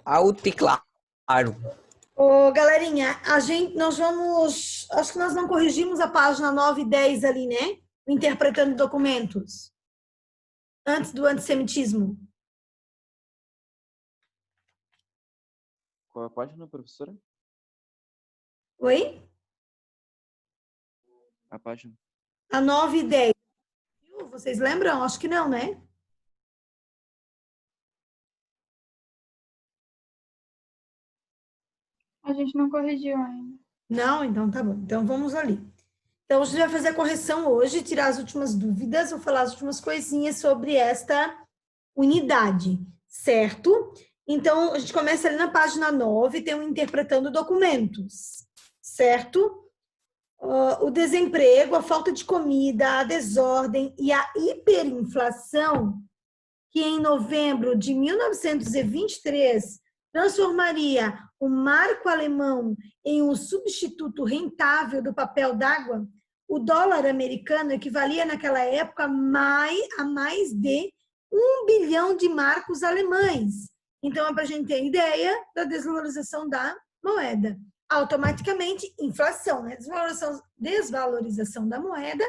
Alto e claro. Ô, galerinha, acho que nós não corrigimos a página 9 e 10 ali, né? Interpretando documentos, antes do antissemitismo. Qual a página, professora? Oi? A página. A 9 e 10. Vocês lembram? Acho que não, né? A gente não corrigiu ainda. Não? Então tá bom. Então vamos ali. Então a gente vai fazer a correção hoje, tirar as últimas dúvidas, vou falar as últimas coisinhas sobre esta unidade, certo? Então a gente começa ali na página 9, tem um interpretando documentos, certo? O desemprego, a falta de comida, a desordem e a hiperinflação, que em novembro de 1923 transformaria o marco alemão em um substituto rentável do papel d'água, o dólar americano equivalia naquela época a mais de 1 bilhão de marcos alemães. Então, é para a gente ter ideia da desvalorização da moeda. Automaticamente, inflação, né? Desvalorização da moeda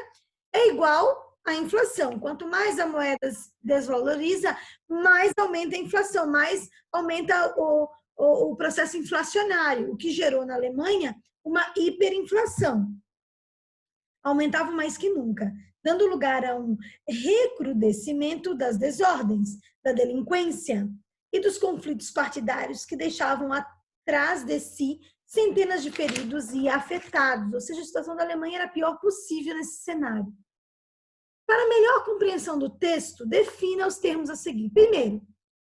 é igual à inflação. Quanto mais a moeda desvaloriza, mais aumenta a inflação, mais aumenta o processo inflacionário, o que gerou na Alemanha uma hiperinflação. Aumentava mais que nunca, dando lugar a um recrudescimento das desordens, da delinquência e dos conflitos partidários que deixavam atrás de si centenas de feridos e afetados, ou seja, a situação da Alemanha era a pior possível nesse cenário. Para melhor compreensão do texto, defina os termos a seguir. Primeiro,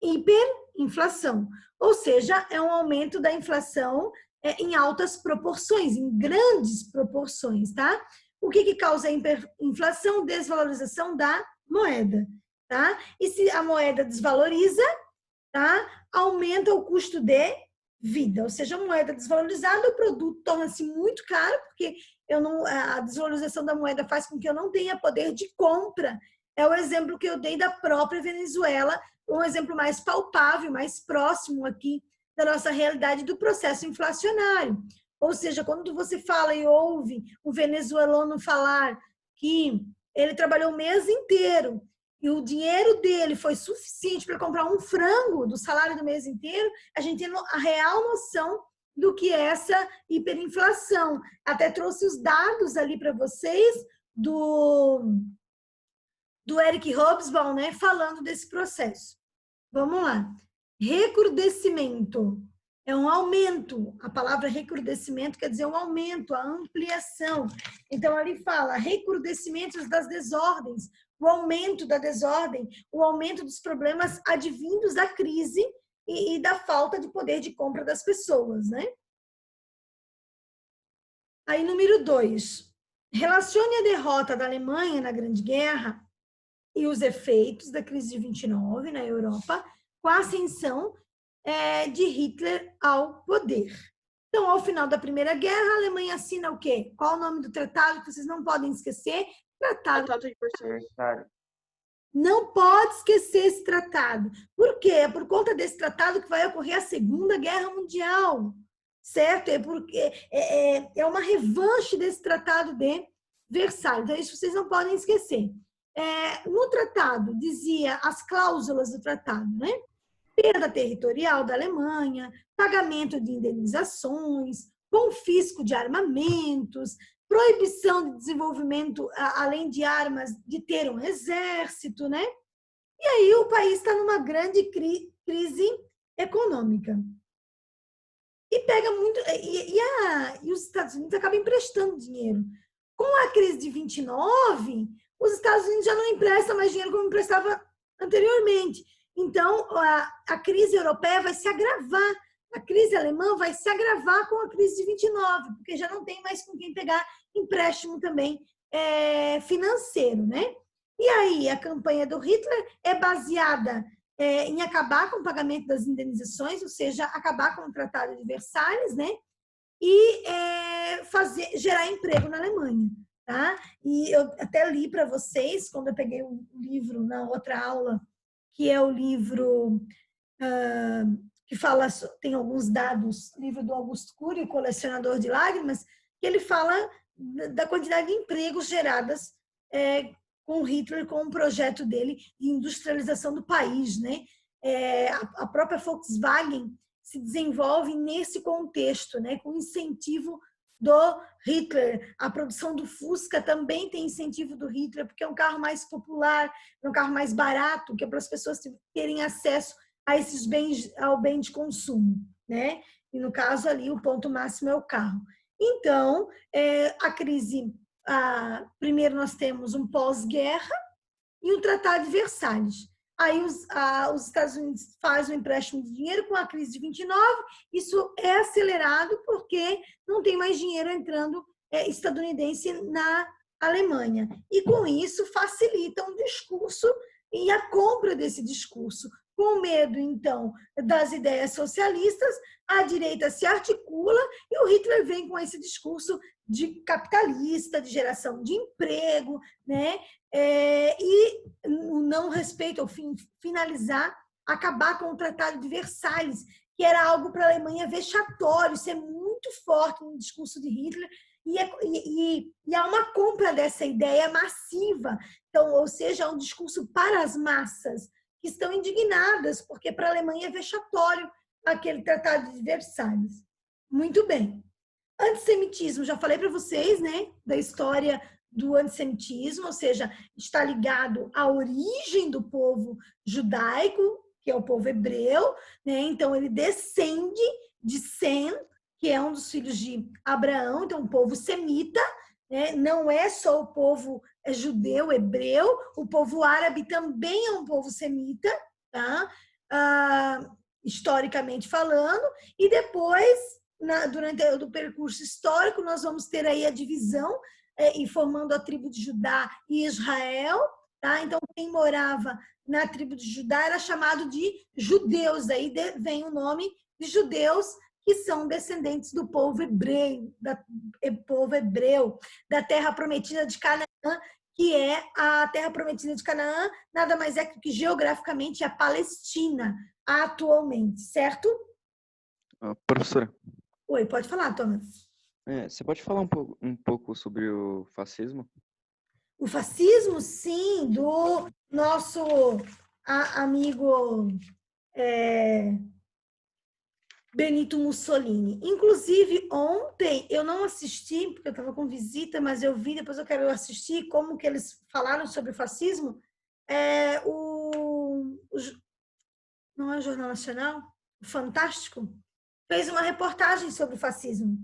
hiperinflação, ou seja, é um aumento da inflação em altas proporções, em grandes proporções, tá? O que causa a hiperinflação? Desvalorização da moeda, tá? E se a moeda desvaloriza, tá? Aumenta o custo de vida, ou seja, a moeda desvalorizada, o produto torna-se muito caro, porque a desvalorização da moeda faz com que eu não tenha poder de compra. É o exemplo que eu dei da própria Venezuela, um exemplo mais palpável, mais próximo aqui da nossa realidade do processo inflacionário. Ou seja, quando você fala e ouve um venezuelano falar que ele trabalhou o mês inteiro e o dinheiro dele foi suficiente para comprar um frango do salário do mês inteiro, a gente tem a real noção do que é essa hiperinflação. Até trouxe os dados ali para vocês do Eric Hobsbawm, né, falando desse processo. Vamos lá. Recrudescimento é um aumento. A palavra recrudescimento quer dizer um aumento, a ampliação. Então, ali fala recrudescimentos das desordens, o aumento da desordem, o aumento dos problemas advindos da crise e da falta de poder de compra das pessoas, né? Aí, número 2. Relacione a derrota da Alemanha na Grande Guerra e os efeitos da crise de 29 na Europa com a ascensão de Hitler ao poder. Então, ao final da Primeira Guerra, a Alemanha assina o quê? Qual o nome do tratado que vocês não podem esquecer? Tratado de Versalhes. Não pode esquecer esse tratado. Por quê? É por conta desse tratado que vai ocorrer a Segunda Guerra Mundial, certo? É porque é uma revanche desse tratado de Versalhes. Então, isso vocês não podem esquecer. No tratado, dizia as cláusulas do tratado, né? Perda territorial da Alemanha, pagamento de indenizações, confisco de armamentos, proibição de desenvolvimento, além de armas, de ter um exército, né? E aí o país está numa grande crise econômica. E pega muito. E os Estados Unidos acabam emprestando dinheiro. Com a crise de 29, os Estados Unidos já não emprestam mais dinheiro como emprestava anteriormente. Então, a crise europeia vai se agravar, a crise alemã vai se agravar com a crise de 29, porque já não tem mais com quem pegar empréstimo também financeiro, né? E aí, a campanha do Hitler é baseada em acabar com o pagamento das indenizações, ou seja, acabar com o Tratado de Versalhes, né? E gerar emprego na Alemanha. Tá? E eu até li para vocês, quando eu peguei um livro na outra aula, que é o livro que fala, tem alguns dados, livro do Augusto Cury, o Colecionador de Lágrimas, que ele fala da quantidade de empregos geradas com Hitler, com o projeto dele de industrialização do país, né? A própria Volkswagen se desenvolve nesse contexto, né? Com incentivo do Hitler. A produção do Fusca também tem incentivo do Hitler, porque é um carro mais popular, é um carro mais barato, que é para as pessoas terem acesso a esses bens, ao bem de consumo, né? E no caso ali, o ponto máximo é o carro. Então, a crise, primeiro nós temos um pós-guerra e um Tratado de Versalhes. Aí os Estados Unidos fazem um empréstimo de dinheiro com a crise de 29, isso é acelerado porque não tem mais dinheiro entrando estadunidense na Alemanha. E com isso facilita um discurso e a compra desse discurso. Com medo, então, das ideias socialistas, a direita se articula e o Hitler vem com esse discurso de capitalista, de geração de emprego, né? E o não respeito, ao fim, finalizar, acabar com o Tratado de Versalhes, que era algo para a Alemanha vexatório, isso é muito forte no discurso de Hitler, e há uma compra dessa ideia massiva, então, ou seja, um discurso para as massas, que estão indignadas, porque para a Alemanha é vexatório aquele Tratado de Versalhes. Muito bem. Antissemitismo, já falei para vocês, né, da história do antissemitismo, ou seja, está ligado à origem do povo judaico, que é o povo hebreu, né? Então ele descende de Sem, que é um dos filhos de Abraão, então um povo semita, né? Não é só o povo judeu, hebreu, o povo árabe também é um povo semita, tá? Historicamente falando, e depois, durante o percurso histórico, nós vamos ter aí a divisão e formando a tribo de Judá e Israel, tá? Então, quem morava na tribo de Judá era chamado de judeus, daí vem o nome de judeus, que são descendentes do povo hebreu, da terra prometida de Canaã, que é a terra prometida de Canaã, nada mais é que geograficamente a Palestina, atualmente, certo? Professora. Oi, pode falar, Thomas. Você pode falar um pouco sobre o fascismo? O fascismo, sim, do nosso amigo Benito Mussolini. Inclusive, ontem eu não assisti, porque eu estava com visita, mas eu vi, depois eu quero assistir como que eles falaram sobre o fascismo. Não é o Jornal Nacional? O Fantástico fez uma reportagem sobre o fascismo.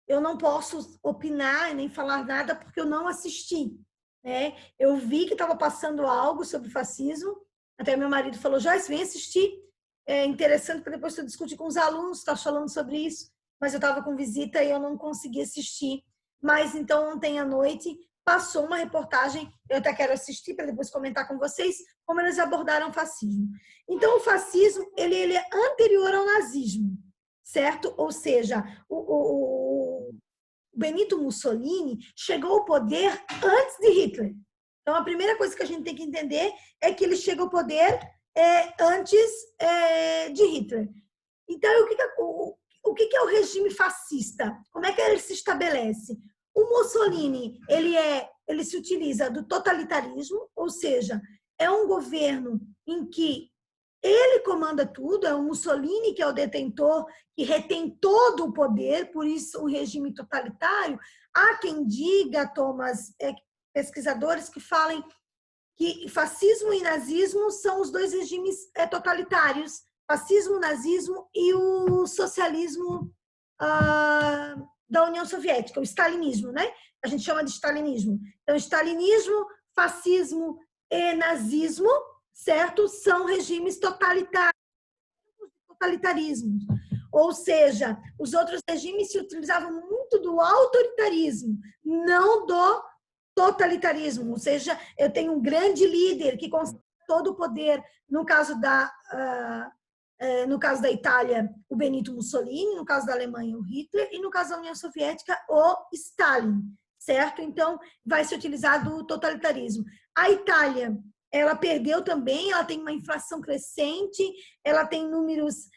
Eu não posso opinar nem falar nada porque eu não assisti, né? Eu vi que estava passando algo sobre fascismo, até meu marido falou, Joyce, vem assistir. É interessante para depois eu discutir com os alunos, está falando sobre isso, mas eu estava com visita e eu não consegui assistir. Mas então ontem à noite passou uma reportagem, eu até quero assistir para depois comentar com vocês como eles abordaram o fascismo. Então o fascismo ele é anterior ao nazismo, certo? Ou seja, o Benito Mussolini chegou ao poder antes de Hitler. Então a primeira coisa que a gente tem que entender é que ele chega ao poder antes de Hitler. Então, o que é o regime fascista? Como é que ele se estabelece? O Mussolini, ele se utiliza do totalitarismo, ou seja, é um governo em que ele comanda tudo, é o Mussolini que é o detentor, que retém todo o poder, por isso um regime totalitário. Há quem diga, Thomas, pesquisadores que falem que fascismo e nazismo são os dois regimes totalitários, fascismo, nazismo e o socialismo da União Soviética, o stalinismo, né? A gente chama de stalinismo. Então, stalinismo, fascismo e nazismo, certo? São regimes totalitários, totalitarismo. Ou seja, os outros regimes se utilizavam muito do autoritarismo, não do totalitarismo, ou seja, eu tenho um grande líder que concentra todo o poder, no caso da Itália, o Benito Mussolini, no caso da Alemanha, o Hitler, e no caso da União Soviética, o Stalin, certo? Então, vai se utilizar do totalitarismo. A Itália ela perdeu também, ela tem uma inflação crescente, ela tem números,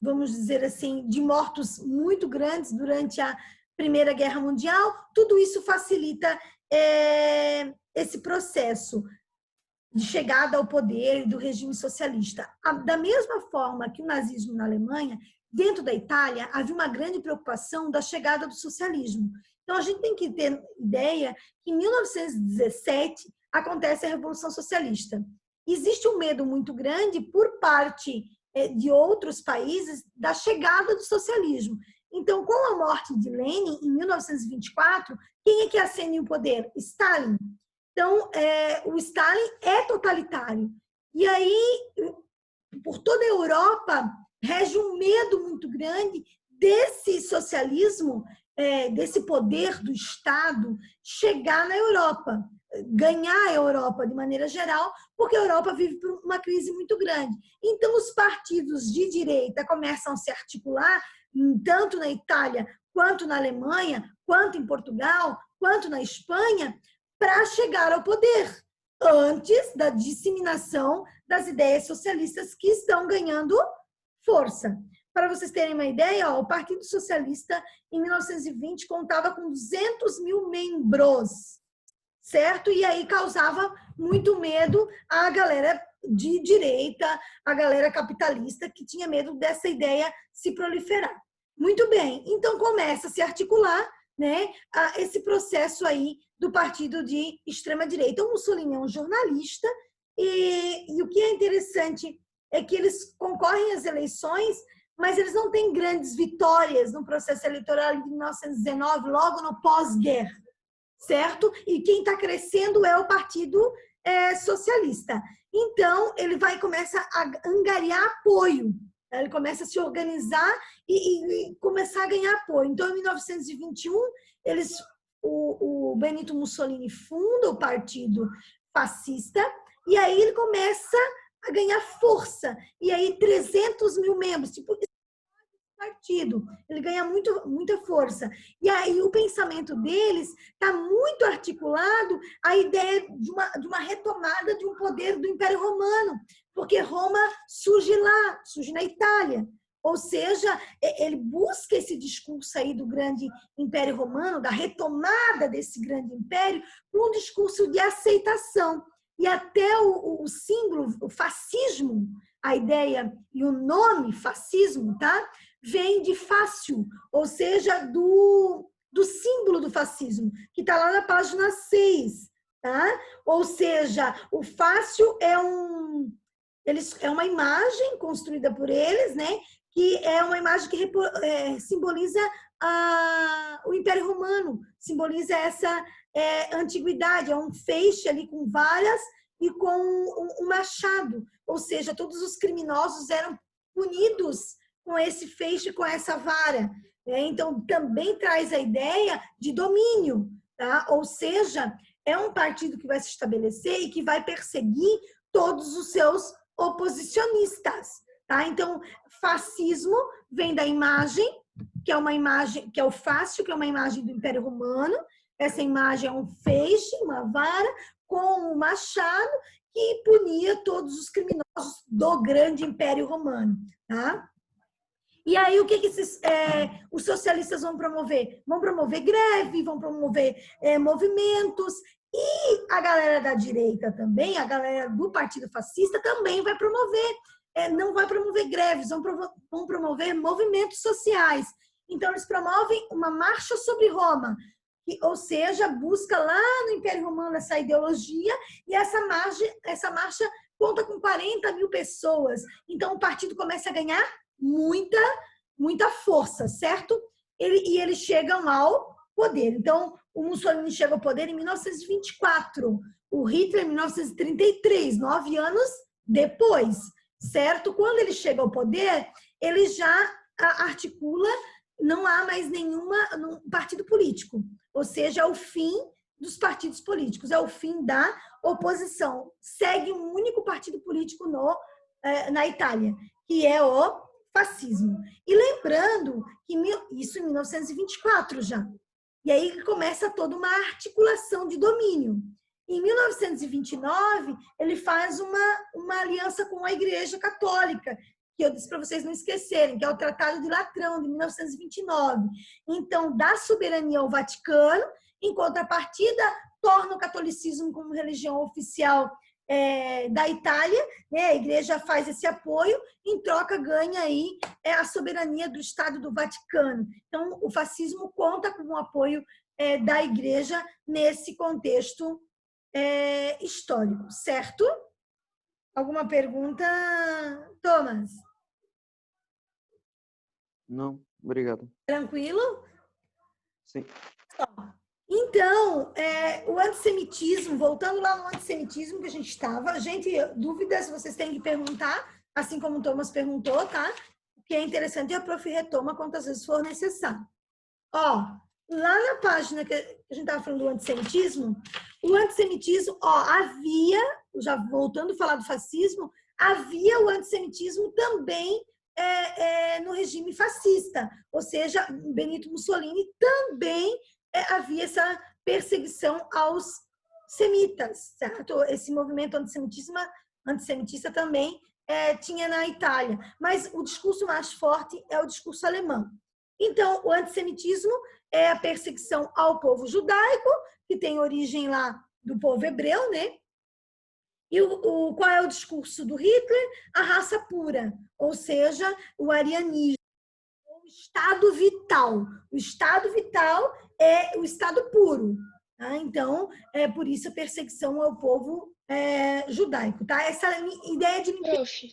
vamos dizer assim, de mortos muito grandes durante a Primeira Guerra Mundial. Tudo isso facilita esse processo de chegada ao poder do regime socialista. Da mesma forma que o nazismo na Alemanha, dentro da Itália, havia uma grande preocupação da chegada do socialismo. Então, a gente tem que ter ideia que em 1917 acontece a Revolução Socialista. Existe um medo muito grande por parte de outros países da chegada do socialismo. Então, com a morte de Lenin, em 1924, quem é que ascende o poder? Stalin. Então, o Stalin é totalitário. E aí, por toda a Europa, rege um medo muito grande desse socialismo, desse poder do Estado chegar na Europa, ganhar a Europa de maneira geral, porque a Europa vive por uma crise muito grande. Então, os partidos de direita começam a se articular, tanto na Itália, quanto na Alemanha, quanto em Portugal, quanto na Espanha, para chegar ao poder, antes da disseminação das ideias socialistas que estão ganhando força. Para vocês terem uma ideia, o Partido Socialista, em 1920, contava com 200 mil membros, certo? E aí causava muito medo à galera de direita, à galera capitalista, que tinha medo dessa ideia se proliferar. Muito bem, então começa a se articular, né, esse processo aí do partido de extrema-direita. O Mussolini é um jornalista e o que é interessante é que eles concorrem às eleições, mas eles não têm grandes vitórias no processo eleitoral de 1919, logo no pós-guerra, certo? E quem está crescendo é o Partido Socialista. Então, ele começa a angariar apoio, ele começa a se organizar e começar a ganhar apoio. Então, em 1921, o Benito Mussolini funda o Partido Fascista e aí ele começa a ganhar força. E aí 300 mil membros, tipo, partido, ele ganha muita força. E aí o pensamento deles está muito articulado à ideia de uma retomada de um poder do Império Romano, porque Roma surge lá, surge na Itália. Ou seja, ele busca esse discurso aí do grande Império Romano, da retomada desse grande império, com um discurso de aceitação. E até o símbolo, o fascismo, a ideia e o nome fascismo, tá? Vem de fácio, ou seja, do símbolo do fascismo, que está lá na página 6. Tá? Ou seja, o fácio é uma imagem construída por eles, né? Que é uma imagem que simboliza o Império Romano, simboliza essa antiguidade, é um feixe ali com varas e com um machado, ou seja, todos os criminosos eram punidos com esse feixe, com essa vara. Então, também traz a ideia de domínio, tá? Ou seja, é um partido que vai se estabelecer e que vai perseguir todos os seus oposicionistas, tá? Então, fascismo vem da imagem, que é uma imagem, que é o fácio, que é uma imagem do Império Romano. Essa imagem é um feixe, uma vara, com um machado que punia todos os criminosos do grande Império Romano, tá? E aí, o que os socialistas vão promover? Vão promover greve, vão promover movimentos, e a galera da direita também, a galera do Partido Fascista também vai promover, não vai promover greves, vão promover movimentos sociais. Então, eles promovem uma marcha sobre Roma, ou seja, busca lá no Império Romano essa ideologia, e essa marcha conta com 40 mil pessoas. Então, o partido começa a ganhar muita força, certo? E eles chegam ao poder. Então, o Mussolini chega ao poder em 1924, o Hitler em 1933, 9 anos depois, certo? Quando ele chega ao poder, ele já articula, não há mais nenhum partido político, ou seja, é o fim dos partidos políticos, é o fim da oposição. Segue um único partido político na Itália, que é o fascismo. E lembrando que isso em 1924 já. E aí começa toda uma articulação de domínio. Em 1929, ele faz uma aliança com a Igreja Católica, que eu disse para vocês não esquecerem, que é o Tratado de Latrão, de 1929. Então, dá soberania ao Vaticano, em contrapartida, torna o catolicismo como religião oficial da Itália, né? A Igreja faz esse apoio, em troca ganha aí a soberania do Estado do Vaticano. Então, o fascismo conta com o apoio da Igreja nesse contexto histórico, certo? Alguma pergunta, Thomas? Não, obrigado. Tranquilo? Sim. Então, o antissemitismo, voltando lá no antissemitismo que a gente estava, dúvidas vocês têm que perguntar, assim como o Thomas perguntou, tá? O que é interessante é a prof. Retoma quantas vezes for necessário. Ó, lá na página que a gente estava falando do antissemitismo, o antissemitismo, havia, já voltando a falar do fascismo, havia o antissemitismo também no regime fascista, ou seja, Benito Mussolini também havia essa perseguição aos semitas, certo? Esse movimento antissemitista também tinha na Itália, mas o discurso mais forte é o discurso alemão. Então, o antissemitismo é a perseguição ao povo judaico, que tem origem lá do povo hebreu, né? E qual é o discurso do Hitler? A raça pura, ou seja, o arianismo, o estado vital. O estado vital é o estado puro. Tá? Então, por isso a perseguição ao povo judaico. Tá? Essa ideia de... Prof.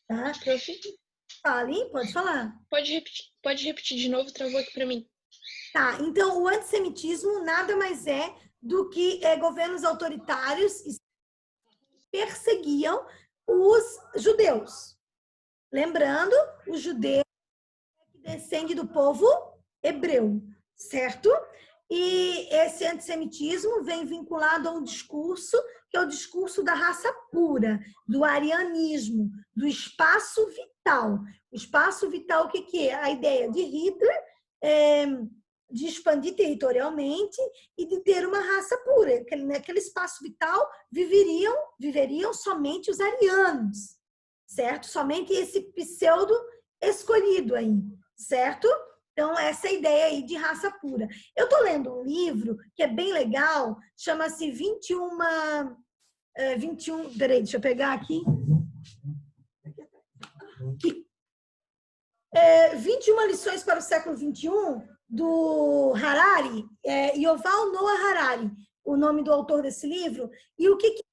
Tá? Prof. Fale, pode falar. Pode repetir de novo, travou aqui para mim. Tá, então o antissemitismo nada mais é do que governos autoritários perseguiam os judeus. Lembrando, os judeus que descendem do povo hebreu, certo? E esse antissemitismo vem vinculado a um discurso que é o discurso da raça pura, do arianismo, do espaço vital. O espaço vital, o que é? A ideia de Hitler de expandir territorialmente e de ter uma raça pura. Naquele espaço vital viveriam somente os arianos, certo? Somente esse pseudo escolhido aí, certo? Então, essa é a ideia aí de raça pura. Eu estou lendo um livro que é bem legal, chama-se 21... Peraí, deixa eu pegar aqui. 21 lições para o século XXI, do Harari, Yuval Noah Harari, o nome do autor desse livro. E o que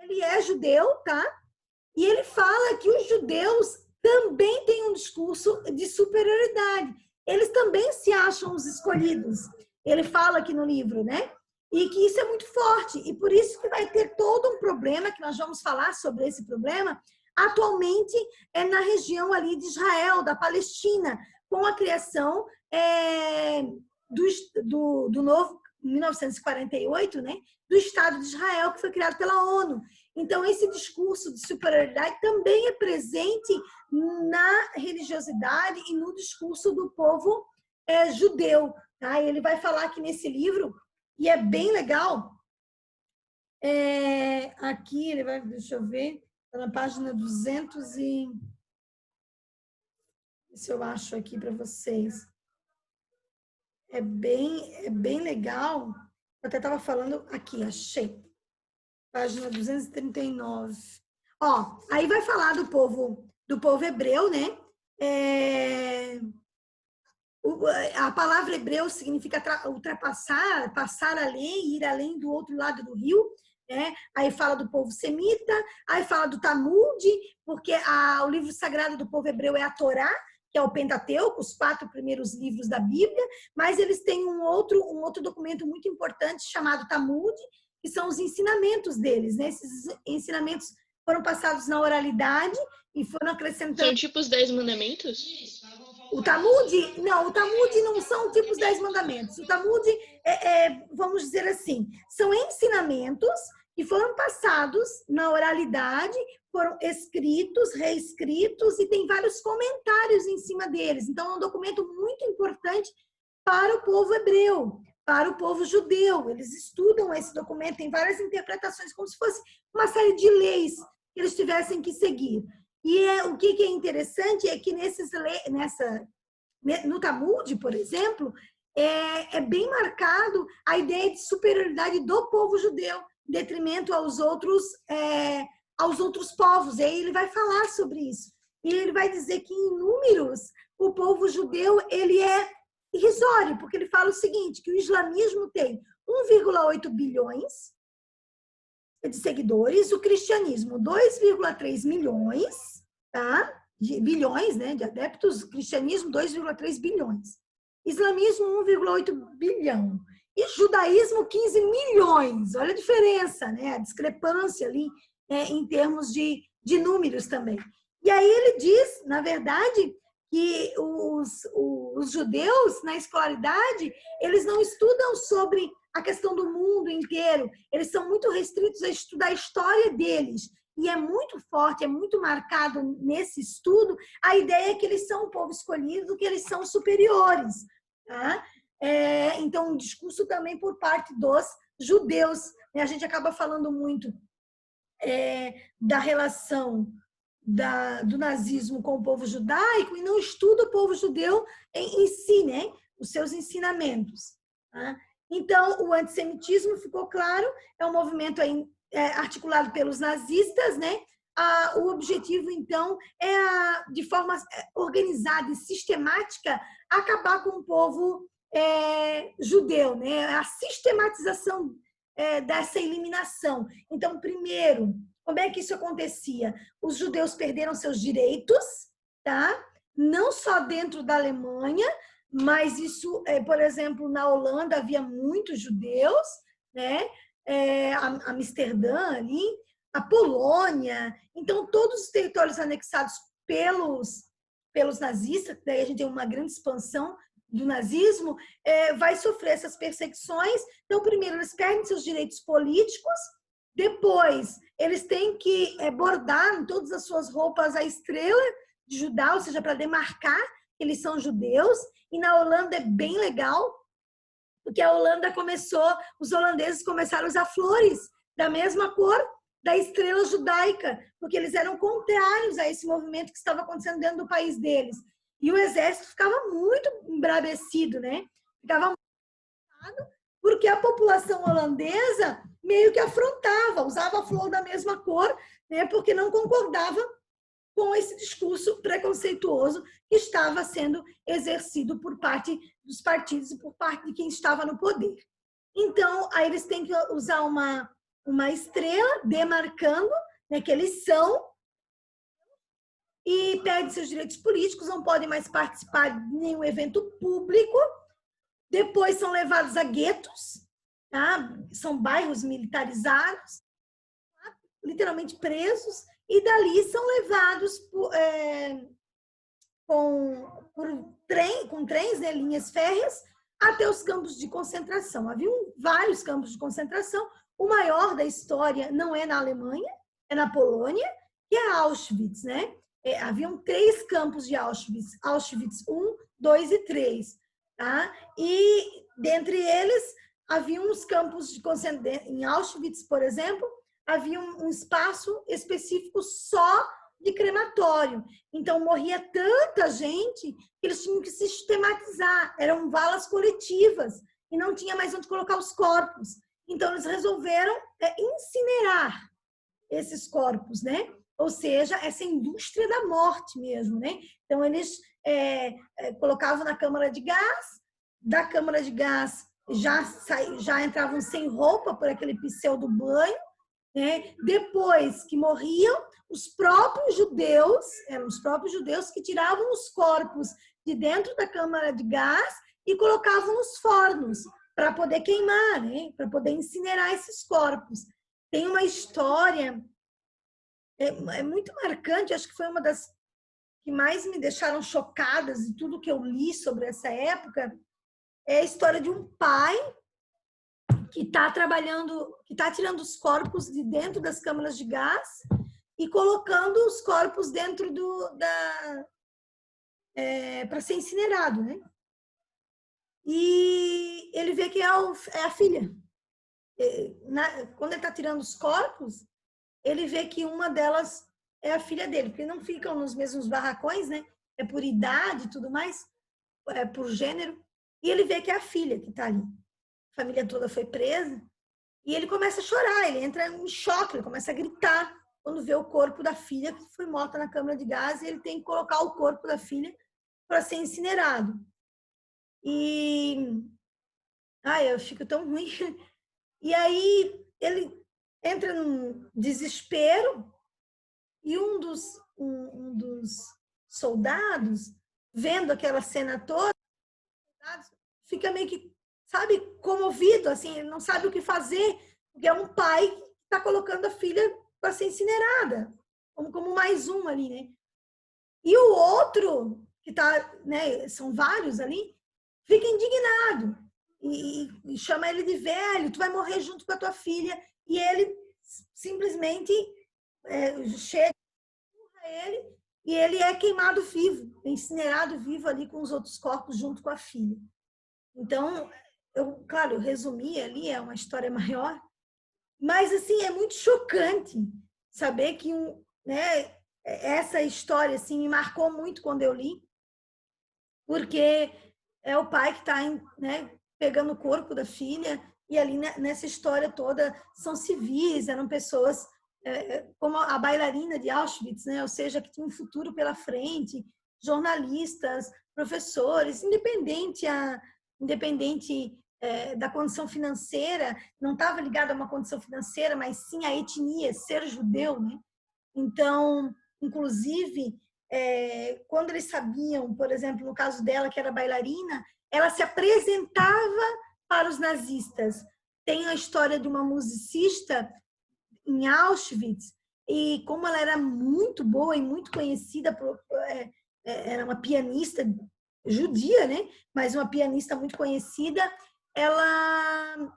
ele é judeu, tá? E ele fala que os judeus também têm um discurso de superioridade. Eles também se acham os escolhidos. Ele fala aqui no livro, né? E que isso é muito forte. E por isso que vai ter todo um problema, que nós vamos falar sobre esse problema, atualmente na região ali de Israel, da Palestina, com a criação do novo 1948, né, do Estado de Israel, que foi criado pela ONU. Então, esse discurso de superioridade também é presente na religiosidade e no discurso do povo judeu. Tá? Ele vai falar aqui nesse livro, e é bem legal. Aqui, ele vai, deixa eu ver, está na página 200 e... Se eu acho aqui para vocês. É bem legal. Eu até estava falando aqui, achei. Página 239. Ó, aí vai falar do povo hebreu, né? A palavra hebreu significa ultrapassar, passar a lei, ir além do outro lado do rio. Aí fala do povo semita, aí fala do Talmud, porque o livro sagrado do povo hebreu é a Torá, que é o Pentateuco, os 4 primeiros livros da Bíblia, mas eles têm um outro documento muito importante chamado Talmud, que são os ensinamentos deles, né? Esses ensinamentos foram passados na oralidade e foram acrescentando... São tipo os 10 mandamentos? O Talmud não são tipo os 10 mandamentos. O Talmud, vamos dizer assim, são ensinamentos que foram passados na oralidade, foram escritos, reescritos e tem vários comentários em cima deles. Então, é um documento muito importante para o povo hebreu. para o povo judeu. Eles estudam esse documento, tem várias interpretações, como se fosse uma série de leis que eles tivessem que seguir. E o que é interessante é que no Talmud, por exemplo, é bem marcado a ideia de superioridade do povo judeu, em detrimento aos outros povos. E aí ele vai falar sobre isso. E ele vai dizer que, em números, o povo judeu ele é irrisório, porque ele fala o seguinte, que o islamismo tem 1,8 bilhões de seguidores, o cristianismo 2,3 milhões, tá? Bilhões, né, de adeptos, cristianismo 2,3 bilhões, islamismo 1,8 bilhão e judaísmo 15 milhões. Olha a diferença, né, a discrepância ali em termos de números também. E aí ele diz, na verdade, que os judeus na escolaridade, eles não estudam sobre a questão do mundo inteiro, eles são muito restritos a estudar a história deles. E é muito forte, é muito marcado nesse estudo a ideia que eles são um povo escolhido, que eles são superiores. Tá? Então, um discurso também por parte dos judeus. A gente acaba falando muito da relação do nazismo com o povo judaico e não estuda o povo judeu em si, né? Os seus ensinamentos. Tá? Então, o antissemitismo, ficou claro, é um movimento articulado pelos nazistas, né? O objetivo, então, de forma organizada e sistemática, acabar com o povo judeu, né? A sistematização dessa eliminação. Então, primeiro, como é que isso acontecia? Os judeus perderam seus direitos, tá? Não só dentro da Alemanha, mas isso, por exemplo, na Holanda havia muitos judeus, né? Amsterdã ali, a Polônia. Então, todos os territórios anexados pelos nazistas, daí a gente tem uma grande expansão do nazismo, vai sofrer essas perseguições. Então, primeiro, eles perdem seus direitos políticos, depois, eles têm que bordar em todas as suas roupas a estrela de Judá, ou seja, para demarcar que eles são judeus. E na Holanda é bem legal, porque a Holanda os holandeses começaram a usar flores da mesma cor da estrela judaica, porque eles eram contrários a esse movimento que estava acontecendo dentro do país deles. E o exército ficava muito embravecido, né? Ficava muito irritado, porque a população holandesa meio que afrontava, usava a flor da mesma cor, né? Porque não concordava com esse discurso preconceituoso que estava sendo exercido por parte dos partidos e por parte de quem estava no poder. Então, aí eles têm que usar uma estrela demarcando, né, que eles são, e perdem seus direitos políticos, não podem mais participar de nenhum evento público. Depois são levados a guetos, tá? São bairros militarizados, tá? Literalmente presos, e dali são levados com trens, né, linhas férreas, até os campos de concentração. Havia vários campos de concentração. O maior da história não é na Alemanha, é na Polônia, que é Auschwitz, né? Haviam 3 campos de Auschwitz, Auschwitz 1, 2 e 3. Tá? E, dentre eles, havia uns campos de concentração. Em Auschwitz, por exemplo, havia um espaço específico só de crematório. Então, morria tanta gente que eles tinham que sistematizar. Eram valas coletivas e não tinha mais onde colocar os corpos. Então, eles resolveram incinerar esses corpos, né? Ou seja, essa indústria da morte mesmo, né? Então, eles colocavam na câmara de gás, da câmara de gás já entravam sem roupa por aquele pseudo banho, né? Depois que morriam, os próprios judeus, eram os próprios judeus que tiravam os corpos de dentro da câmara de gás e colocavam nos fornos para poder queimar, né? Para poder incinerar esses corpos. Tem uma história muito marcante, acho que foi uma das que mais me deixaram chocadas em tudo que eu li sobre essa época, é a história de um pai que está tirando os corpos de dentro das câmaras de gás e colocando os corpos dentro para ser incinerado, né? e ele vê que é a filha. Quando ele está tirando os corpos, ele vê que uma delas é a filha dele, porque não ficam nos mesmos barracões, né? É por idade e tudo mais, é por gênero. E ele vê que é a filha que está ali. A família toda foi presa. E ele começa a chorar, ele entra em choque, ele começa a gritar quando vê o corpo da filha que foi morta na câmara de gás, e ele tem que colocar o corpo da filha para ser incinerado. E eu fico tão ruim. E aí ele entra num desespero e um dos soldados, vendo aquela cena toda, fica meio que, sabe, comovido, assim, ele não sabe o que fazer, porque é um pai que está colocando a filha para ser incinerada, como mais um ali, né? E o outro, que tá, né, são vários ali, fica indignado e chama ele de velho, tu vai morrer junto com a tua filha, e ele simplesmente chega a ele e ele é queimado vivo, incinerado vivo ali com os outros corpos junto com a filha. Então, claro, eu resumi ali, é uma história maior, mas assim, é muito chocante saber que né, essa história assim, me marcou muito quando eu li, porque é o pai que está, né, pegando o corpo da filha, e ali nessa história toda são civis, eram pessoas como a bailarina de Auschwitz, né, ou seja, que tinha um futuro pela frente, jornalistas, professores, independente da condição financeira, não estava ligado a uma condição financeira, mas sim a etnia, ser judeu, né? Então, inclusive, quando eles sabiam, por exemplo, no caso dela, que era bailarina, ela se apresentava para os nazistas. Tem a história de uma musicista em Auschwitz, e como ela era muito boa e muito conhecida, era uma pianista judia, né? Mas uma pianista muito conhecida, ela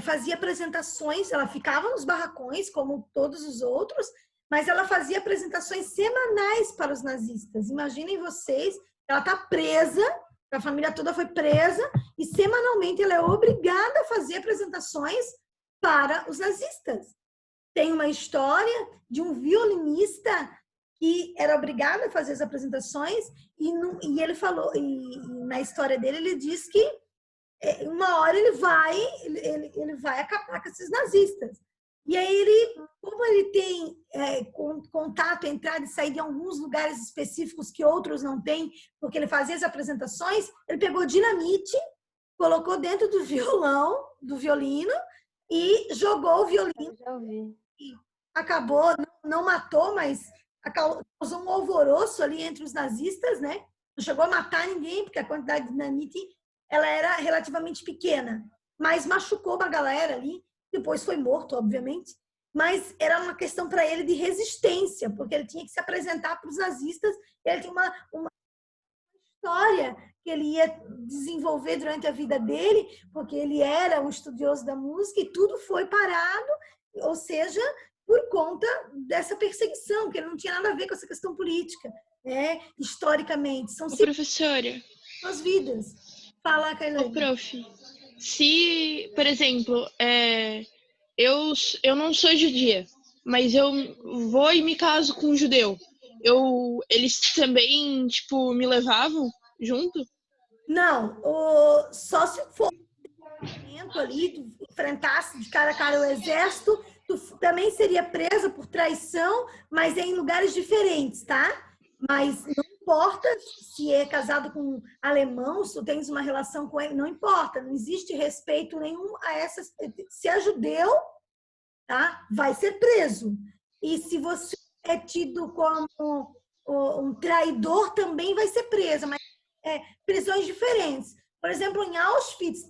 fazia apresentações, ela ficava nos barracões, como todos os outros, mas ela fazia apresentações semanais para os nazistas. Imaginem vocês, ela está presa, a família toda foi presa, e semanalmente ela é obrigada a fazer apresentações para os nazistas. Tem uma história de um violinista que era obrigado a fazer as apresentações, e ele falou, e na história dele ele diz que uma hora ele vai acabar com esses nazistas. E aí como ele tem contato, entrada e sair de alguns lugares específicos que outros não têm, porque ele fazia as apresentações, ele pegou dinamite, colocou dentro do violino, e jogou o violino. Já ouvi. E acabou, não matou, mas causou um alvoroço ali entre os nazistas, né? Não chegou a matar ninguém, porque a quantidade de dinamite ela era relativamente pequena, mas machucou uma galera ali, depois foi morto, obviamente, mas era uma questão para ele de resistência, porque ele tinha que se apresentar para os nazistas, ele tinha uma história que ele ia desenvolver durante a vida dele, porque ele era um estudioso da música, e tudo foi parado, ou seja, por conta dessa perseguição, que ele não tinha nada a ver com essa questão política, né? Historicamente. São professora, as vidas. Fala, Kailane. Prof, se, por exemplo, eu não sou judia, mas eu vou e me caso com um judeu, eles também, tipo, me levavam junto? Não, só se for ali, tu enfrentasse de cara a cara o exército, tu também seria presa por traição, mas em lugares diferentes, tá? Mas não importa se é casado com um alemão, se tu tens uma relação com ele, não importa, não existe respeito nenhum a essas. Se é judeu, tá? Vai ser preso. E se você é tido como um traidor, também vai ser preso, mas prisões diferentes. Por exemplo, em Auschwitz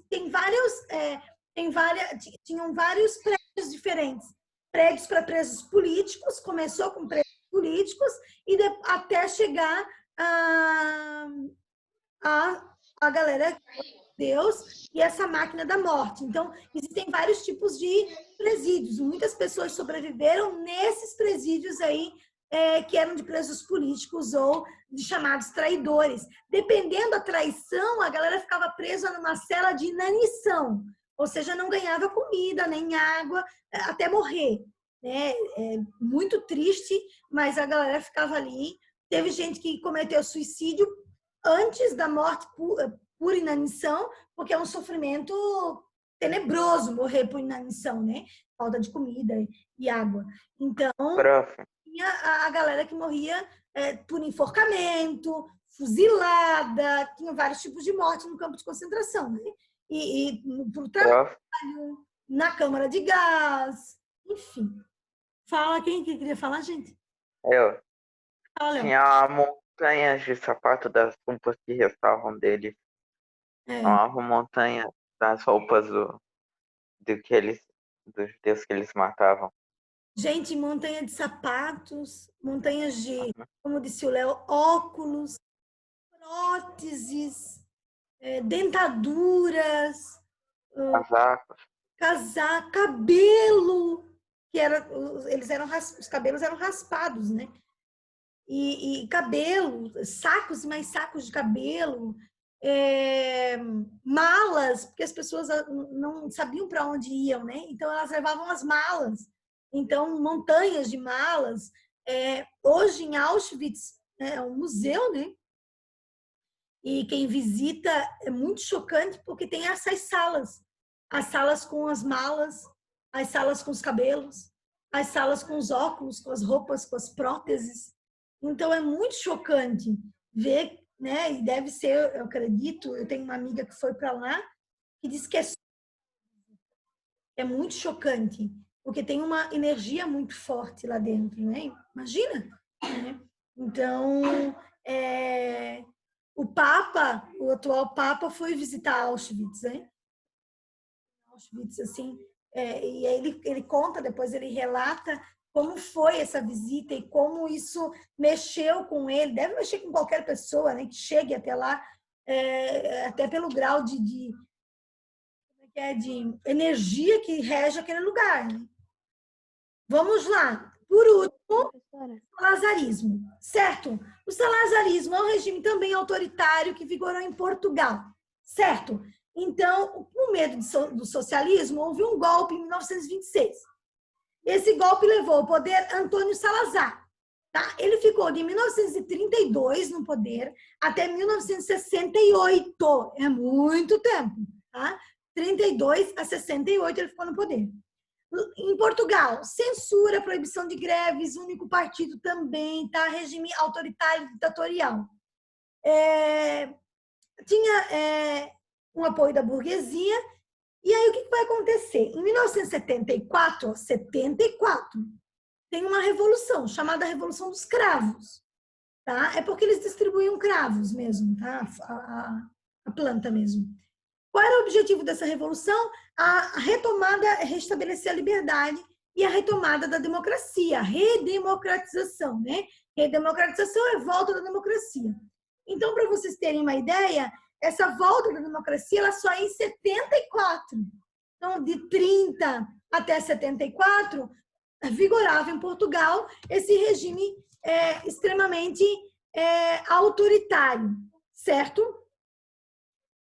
tinham vários prédios diferentes. Prédios para presos políticos, começou com presos políticos, e até chegar a galera Deus e essa máquina da morte. Então, existem vários tipos de presídios. Muitas pessoas sobreviveram nesses presídios aí que eram de presos políticos ou de chamados traidores. Dependendo da traição, a galera ficava presa numa cela de inanição, ou seja, não ganhava comida, nem água, até morrer. Né? É muito triste, mas a galera ficava ali. Teve gente que cometeu suicídio antes da morte por inanição, porque é um sofrimento tenebroso morrer por inanição, né? Falta de comida e água. Então, tinha a galera que morria por enforcamento, fuzilada, tinha vários tipos de morte no campo de concentração, né? E por trabalho, na câmara de gás, enfim. Fala quem que queria falar, gente? Eu. Fala, tinha montanhas de sapato das roupas que restavam deles. Chamavam montanha das roupas dos judeus que eles matavam. Gente, montanha de sapatos, montanhas de, como disse o Léo, óculos, próteses, dentaduras, casacos, cabelo, que os cabelos eram raspados, né? E cabelo, sacos e mais sacos de cabelo, malas, porque as pessoas não sabiam para onde iam, né? Então elas levavam as malas. Então, montanhas de malas. Hoje, em Auschwitz, é um museu, né? E quem visita é muito chocante, porque tem essas salas. As salas com as malas, as salas com os cabelos, as salas com os óculos, com as roupas, com as próteses. Então, é muito chocante ver, né? E deve ser, eu acredito, eu tenho uma amiga que foi para lá, que disse que é muito chocante, porque tem uma energia muito forte lá dentro, né? Imagina! Né? Então, o atual Papa foi visitar Auschwitz, né? Auschwitz, assim, e aí ele conta, depois ele relata como foi essa visita e como isso mexeu com ele. Deve mexer com qualquer pessoa, né, que chegue até lá, até pelo grau de energia que rege aquele lugar. Né? Vamos lá. Por último, o salazarismo, certo? O salazarismo é um regime também autoritário que vigorou em Portugal, certo? Então, com medo do socialismo, houve um golpe em 1926. Esse golpe levou ao poder Antônio Salazar. Tá? Ele ficou de 1932 no poder até 1968. É muito tempo. Tá? 32 a 68 ele ficou no poder. Em Portugal, censura, proibição de greves, único partido também, tá? Regime autoritário ditatorial. Tinha um apoio da burguesia. E aí, o que vai acontecer? Em 1974, tem uma revolução, chamada Revolução dos Cravos. Tá? É porque eles distribuíam cravos mesmo, tá? A planta mesmo. Qual era o objetivo dessa revolução? A retomada, restabelecer a liberdade e a retomada da democracia, a redemocratização, né? Redemocratização é volta da democracia. Então, para vocês terem uma ideia, essa volta da democracia ela só é em 74. Então, de 30 até 74, vigorava em Portugal esse regime extremamente autoritário, certo?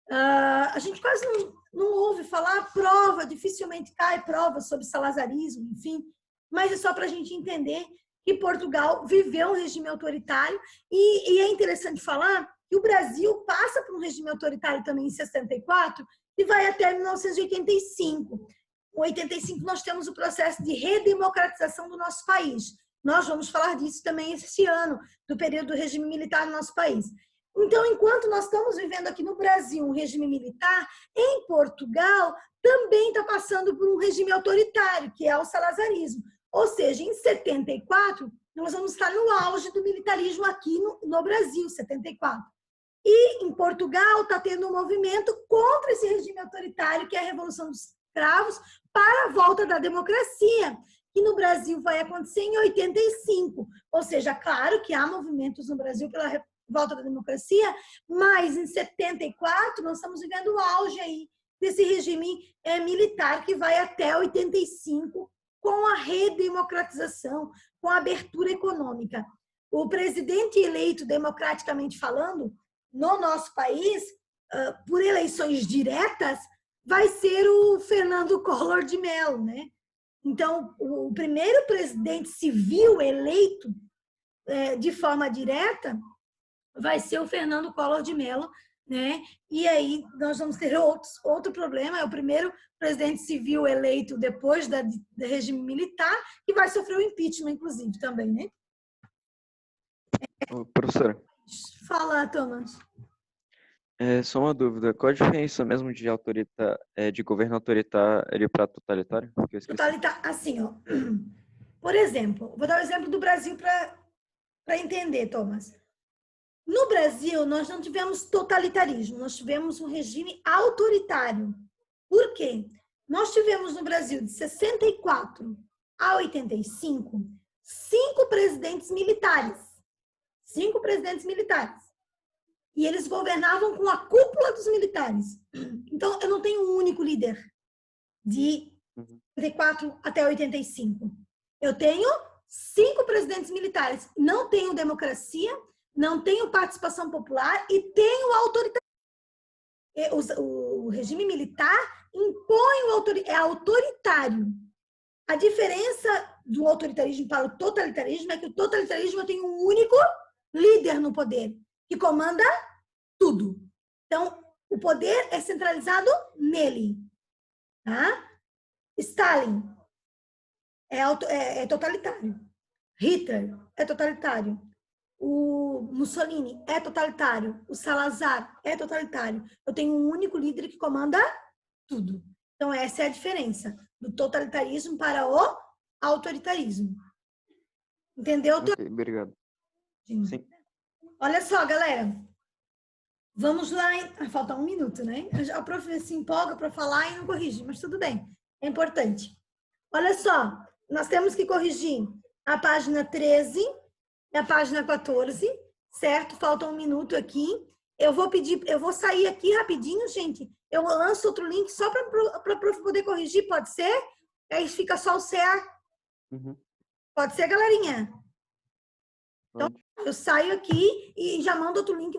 A gente quase não ouve falar prova, dificilmente cai prova sobre salazarismo, enfim, mas é só para a gente entender que Portugal viveu um regime autoritário e é interessante falar que o Brasil passa por um regime autoritário também em 64 e vai até 1985. Em 85 nós temos o processo de redemocratização do nosso país. Nós vamos falar disso também esse ano, do período do regime militar no nosso país. Então, enquanto nós estamos vivendo aqui no Brasil um regime militar, em Portugal também está passando por um regime autoritário, que é o salazarismo. Ou seja, em 74, nós vamos estar no auge do militarismo aqui no Brasil, 74. E em Portugal está tendo um movimento contra esse regime autoritário, que é a Revolução dos Cravos, para a volta da democracia, que no Brasil vai acontecer em 85. Ou seja, claro que há movimentos no Brasil pela volta da democracia, mas em 74 nós estamos vivendo o auge aí desse regime militar que vai até 85, com a redemocratização, com abertura econômica. O presidente eleito democraticamente falando, no nosso país, por eleições diretas, vai ser o Fernando Collor de Mello, né? Então, o primeiro presidente civil eleito de forma direta vai ser o Fernando Collor de Mello, né? E aí nós vamos ter outro problema, é o primeiro presidente civil eleito depois do regime militar, que vai sofrer o impeachment, inclusive, também, né? Professora, Fala, Thomas. só uma dúvida. Qual a diferença mesmo de governo autoritário para totalitário? Porque eu esqueci. Assim, ó. Por exemplo, vou dar o exemplo do Brasil para entender, Thomas. No Brasil, nós não tivemos totalitarismo, nós tivemos um regime autoritário. Por quê? Nós tivemos no Brasil, de 64 a 85, 5 presidentes militares. 5 presidentes militares. E eles governavam com a cúpula dos militares. Então, eu não tenho um único líder de 64 até 85. Eu tenho 5 presidentes militares. Não tenho democracia, não tenho participação popular e tenho autoritarismo. O regime militar impõe é autoritário. A diferença do autoritarismo para o totalitarismo é que o totalitarismo eu tenho um único líder no poder, que comanda tudo. Então, o poder é centralizado nele. Tá? Stalin é totalitário. Hitler é totalitário. O Mussolini é totalitário. O Salazar é totalitário. Eu tenho um único líder que comanda tudo. Então, essa é a diferença do totalitarismo para o autoritarismo. Entendeu? Ok, obrigado. Sim. Olha só, galera. Vamos lá. Falta 1 minuto, né? A prof se empolga para falar e não corrige, mas tudo bem. É importante. Olha só. Nós temos que corrigir a página 13 e a página 14, certo? Falta 1 minuto aqui. Eu vou sair aqui rapidinho, gente. Eu lanço outro link só para a prof poder corrigir, pode ser? Aí fica só o CA. Pode ser, galerinha? Então, eu saio aqui e já mando outro link.